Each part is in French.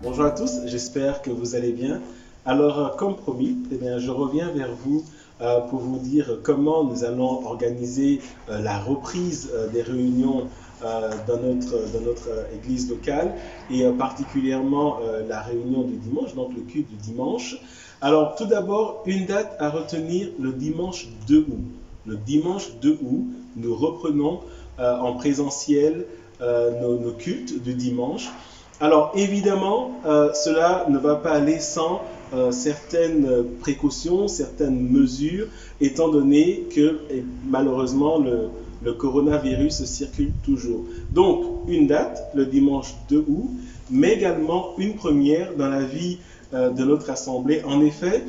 Bonjour à tous, j'espère que vous allez bien. Alors, comme promis, je reviens vers vous pour vous dire comment nous allons organiser la reprise des réunions dans notre église locale et particulièrement la réunion du dimanche, donc le culte du dimanche. Alors, tout d'abord, une date à retenir, le dimanche 2 août. Le dimanche 2 août, nous reprenons en présentiel nos cultes du dimanche. Alors évidemment, cela ne va pas aller sans certaines précautions, certaines mesures, étant donné que malheureusement le coronavirus circule toujours. Donc une date, le dimanche 2 août, mais également une première dans la vie de notre assemblée. En effet,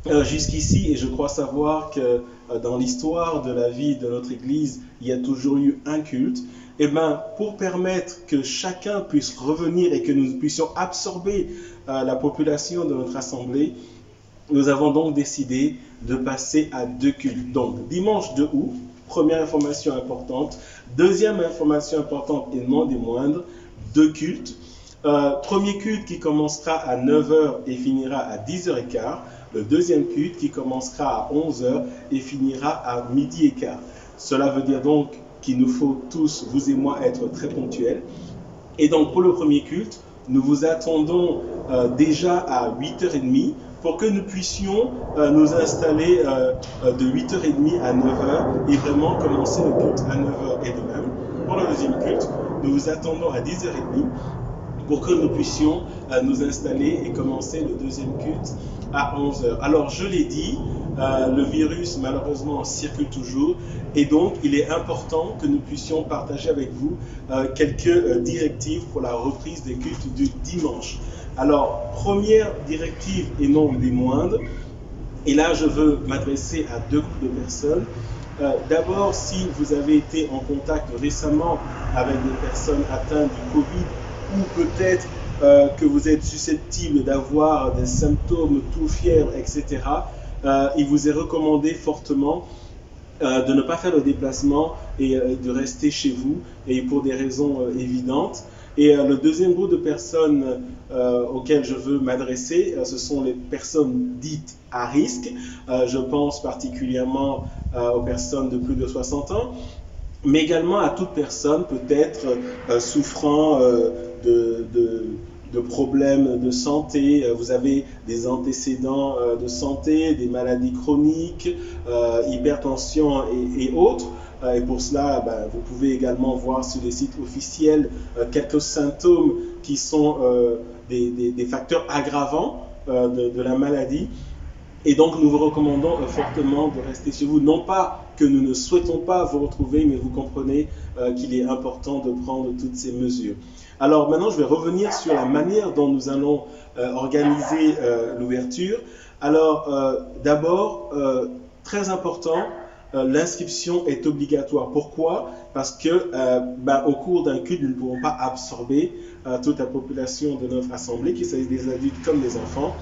jusqu'ici, et je crois savoir que dans l'histoire de la vie de notre Église, il y a toujours eu un culte. Et bien, pour permettre que chacun puisse revenir et que nous puissions absorber la population de notre assemblée, nous avons donc décidé de passer à 2 cultes. Donc, dimanche 2 août, première information importante. Deuxième information importante et non des moindres, 2 cultes. Premier culte qui commencera à 9h et finira à 10h15. Le deuxième culte qui commencera à 11h et finira à 12h15. Cela veut dire donc qu'il nous faut tous, vous et moi, être très ponctuels. Et donc, pour le premier culte, nous vous attendons déjà à 8h30 pour que nous puissions nous installer de 8h30 à 9h et vraiment commencer le culte à 9h et de même. Pour le deuxième culte, nous vous attendons à 10h30 pour que nous puissions nous installer et commencer le deuxième culte à 11h. Alors, je l'ai dit, le virus malheureusement circule toujours et donc il est important que nous puissions partager avec vous quelques directives pour la reprise des cultes du dimanche. Alors, première directive et non des moindres, et là je veux m'adresser à 2 groupes de personnes. D'abord, si vous avez été en contact récemment avec des personnes atteintes du Covid, ou peut-être que vous êtes susceptible d'avoir des symptômes, toux, fièvre, etc., il vous est recommandé fortement de ne pas faire le déplacement et de rester chez vous, et pour des raisons évidentes. Et le deuxième groupe de personnes auxquelles je veux m'adresser, ce sont les personnes dites à risque. Je pense particulièrement aux personnes de plus de 60 ans, mais également à toute personne peut-être souffrant de problèmes de santé. Vous avez des antécédents de santé, des maladies chroniques, hypertension et autres. Et pour cela, vous pouvez également voir sur les sites officiels quelques symptômes qui sont des facteurs aggravants de la maladie. Et donc, nous vous recommandons fortement de rester chez vous. Non pas que nous ne souhaitons pas vous retrouver, mais vous comprenez qu'il est important de prendre toutes ces mesures. Alors maintenant, je vais revenir sur la manière dont nous allons organiser l'ouverture. Alors, d'abord, très important, l'inscription est obligatoire. Pourquoi? Parce que au cours d'un culte, nous ne pourrons pas absorber toute la population de notre assemblée, qu'il s'agisse des adultes comme des enfants.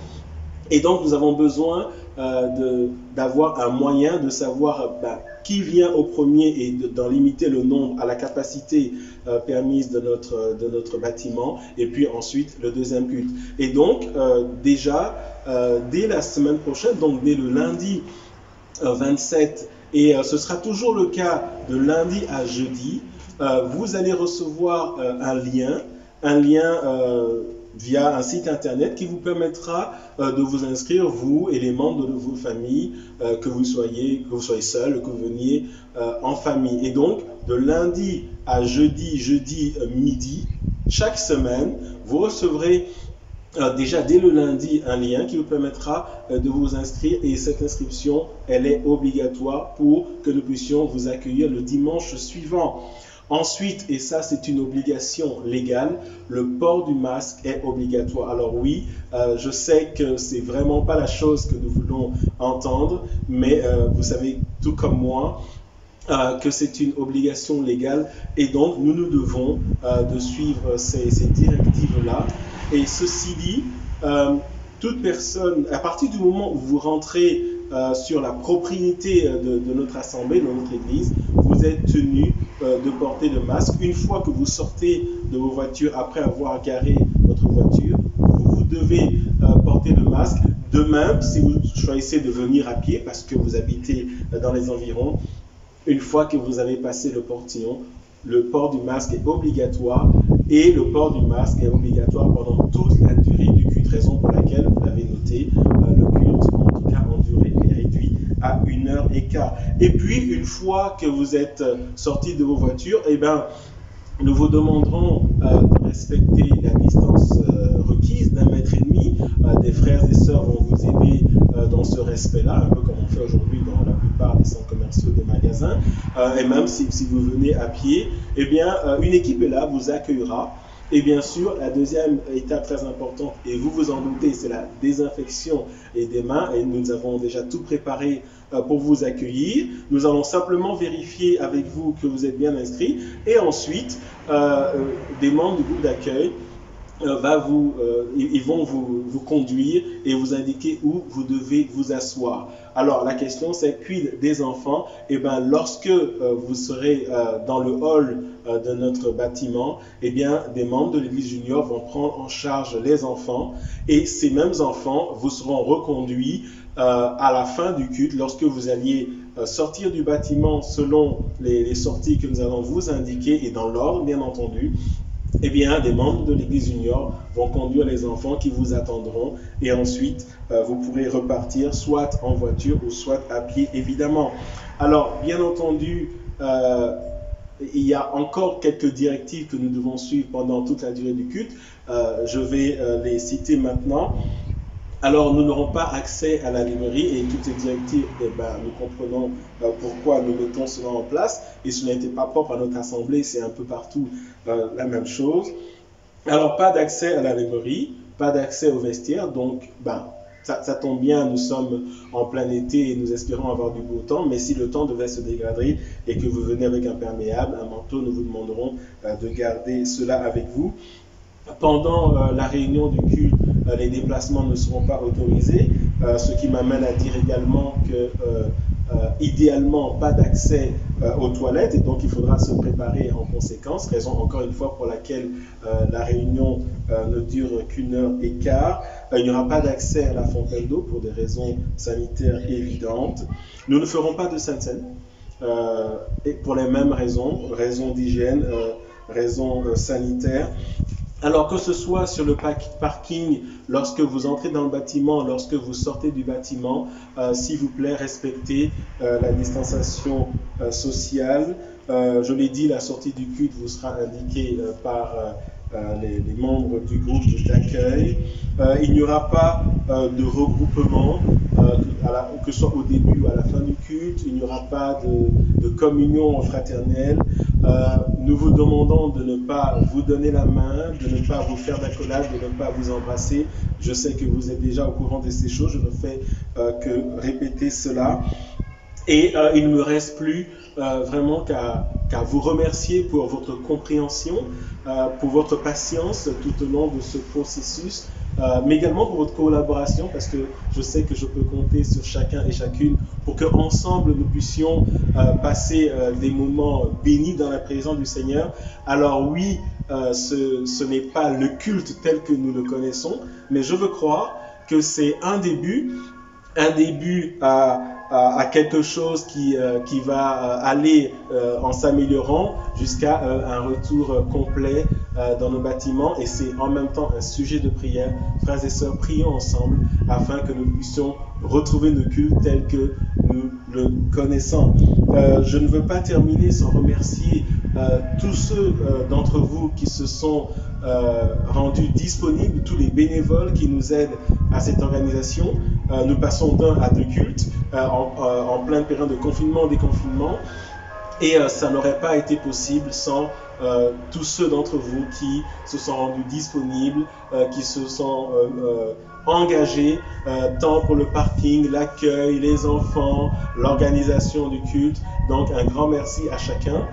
Et donc, nous avons besoin d'avoir un moyen de savoir qui vient au premier et d'en limiter le nombre à la capacité permise de notre bâtiment. Et puis ensuite, le deuxième culte. Et donc, déjà, dès la semaine prochaine, donc dès le lundi 27, et ce sera toujours le cas de lundi à jeudi, vous allez recevoir un lien via un site internet qui vous permettra de vous inscrire, vous et les membres de vos familles, que vous soyez seul, que vous veniez en famille. Et donc, de lundi à jeudi midi, chaque semaine, vous recevrez déjà dès le lundi un lien qui vous permettra de vous inscrire, et cette inscription, elle est obligatoire pour que nous puissions vous accueillir le dimanche suivant. Ensuite, et ça c'est une obligation légale, le port du masque est obligatoire. Alors oui, je sais que c'est vraiment pas la chose que nous voulons entendre, mais vous savez tout comme moi que c'est une obligation légale, et donc nous devons de suivre ces directives-là. Et ceci dit, toute personne, à partir du moment où vous rentrez sur la propriété de notre assemblée, de notre église, vous êtes tenu de porter le masque. Une fois que vous sortez de vos voitures, après avoir garé votre voiture, vous devez porter le masque. De même, si vous choisissez de venir à pied parce que vous habitez dans les environs, une fois que vous avez passé le portillon, le port du masque est obligatoire et le port du masque est obligatoire pendant toute la durée du culte, raison pour laquelle vous l'avez noté, le culte en tout cas en durée est réduit à 1h15. Et puis une fois que vous êtes sortis de vos voitures, eh bien, nous vous demanderons de respecter la distance requise d'1,5 mètre. Des frères et sœurs vont vous aider dans ce respect-là, un peu comme on fait aujourd'hui dans la plupart des centres commerciaux, des magasins. Et même si vous venez à pied, eh bien, une équipe est là, vous accueillera. Et bien sûr, la deuxième étape très importante, et vous vous en doutez, c'est la désinfection des mains. Et nous avons déjà tout préparé pour vous accueillir. Nous allons simplement vérifier avec vous que vous êtes bien inscrits. Et ensuite, des membres du groupe d'accueil ils vont vous conduire et vous indiquer où vous devez vous asseoir. Alors la question c'est quid des enfants? Eh bien lorsque vous serez dans le hall de notre bâtiment, eh bien des membres de l'église junior vont prendre en charge les enfants et ces mêmes enfants vous seront reconduits à la fin du culte lorsque vous alliez sortir du bâtiment selon les sorties que nous allons vous indiquer et dans l'ordre bien entendu. Eh bien, des membres de l'église junior vont conduire les enfants qui vous attendront et ensuite, vous pourrez repartir soit en voiture ou soit à pied, évidemment. Alors, bien entendu, il y a encore quelques directives que nous devons suivre pendant toute la durée du culte. Je vais les citer maintenant. Alors, nous n'aurons pas accès à la librairie et toutes ces directives, eh ben, nous comprenons pourquoi nous mettons cela en place. Et ce n'était pas propre à notre assemblée, c'est un peu partout la même chose. Alors, pas d'accès à la librairie, pas d'accès au vestiaire. Donc, ça tombe bien, nous sommes en plein été et nous espérons avoir du beau temps. Mais si le temps devait se dégrader et que vous venez avec un perméable, un manteau, nous vous demanderons de garder cela avec vous. Pendant la réunion du culte, les déplacements ne seront pas autorisés, ce qui m'amène à dire également que idéalement pas d'accès aux toilettes et donc il faudra se préparer en conséquence, raison encore une fois pour laquelle la réunion ne dure qu'1h15. Il n'y aura pas d'accès à la fontaine d'eau pour des raisons sanitaires évidentes. Nous ne ferons pas de Sainte Seine et pour les mêmes raisons d'hygiène, raisons sanitaires. Alors que ce soit sur le parking, lorsque vous entrez dans le bâtiment, lorsque vous sortez du bâtiment, s'il vous plaît, respectez la distanciation sociale. Je l'ai dit, la sortie du culte vous sera indiquée par les membres du groupe d'accueil. Il n'y aura pas de regroupement, que ce soit au début ou à la fin du culte. Il n'y aura pas de communion fraternelle. Nous vous demandons de ne pas vous donner la main, de ne pas vous faire d'accolade, de ne pas vous embrasser. Je sais que vous êtes déjà au courant de ces choses, je ne fais que répéter cela. Et il ne me reste plus vraiment qu'à vous remercier pour votre compréhension, pour votre patience tout au long de ce processus, mais également pour votre collaboration, parce que je sais que je peux compter sur chacun et chacune pour qu'ensemble nous puissions passer des moments bénis dans la présence du Seigneur. Alors oui, ce n'est pas le culte tel que nous le connaissons, mais je veux croire que c'est un début à quelque chose qui va aller en s'améliorant jusqu'à un retour complet dans nos bâtiments. Et c'est en même temps un sujet de prière. Frères et sœurs, prions ensemble afin que nous puissions retrouver nos cultes tels que nous le connaissons. Je ne veux pas terminer sans remercier tous ceux d'entre vous qui se sont rendus disponibles, tous les bénévoles qui nous aident à cette organisation. Nous passons d'un à deux cultes en pleine période de confinement, déconfinement, et ça n'aurait pas été possible sans tous ceux d'entre vous qui se sont rendus disponibles, qui se sont engagés tant pour le parking, l'accueil, les enfants, l'organisation du culte. Donc un grand merci à chacun.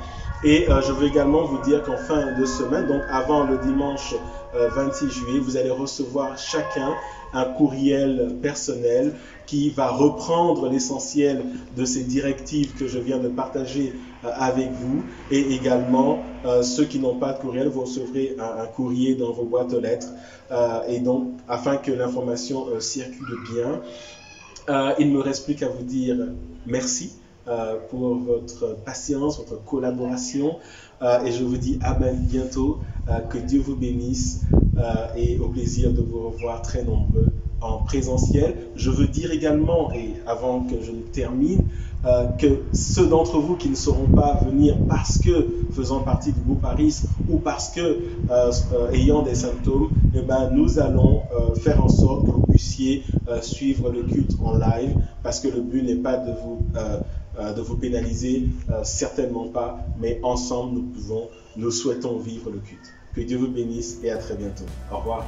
Et je veux également vous dire qu'en fin de semaine, donc avant le dimanche 26 juillet, vous allez recevoir chacun un courriel personnel qui va reprendre l'essentiel de ces directives que je viens de partager avec vous. Et également, ceux qui n'ont pas de courriel, vous recevrez un courrier dans vos boîtes aux lettres. Et donc, afin que l'information circule bien, il ne me reste plus qu'à vous dire merci pour votre patience, votre collaboration. Et je vous dis à bientôt, que Dieu vous bénisse et au plaisir de vous revoir très nombreux en présentiel. Je veux dire également, et avant que je ne termine, que ceux d'entre vous qui ne sauront pas venir parce que faisant partie du groupe Aris ou parce que ayant des symptômes, eh ben, nous allons faire en sorte que vous puissiez suivre le culte en live, parce que le but n'est pas de vous pénaliser, certainement pas, mais ensemble nous souhaitons vivre le culte. Que Dieu vous bénisse et à très bientôt. Au revoir.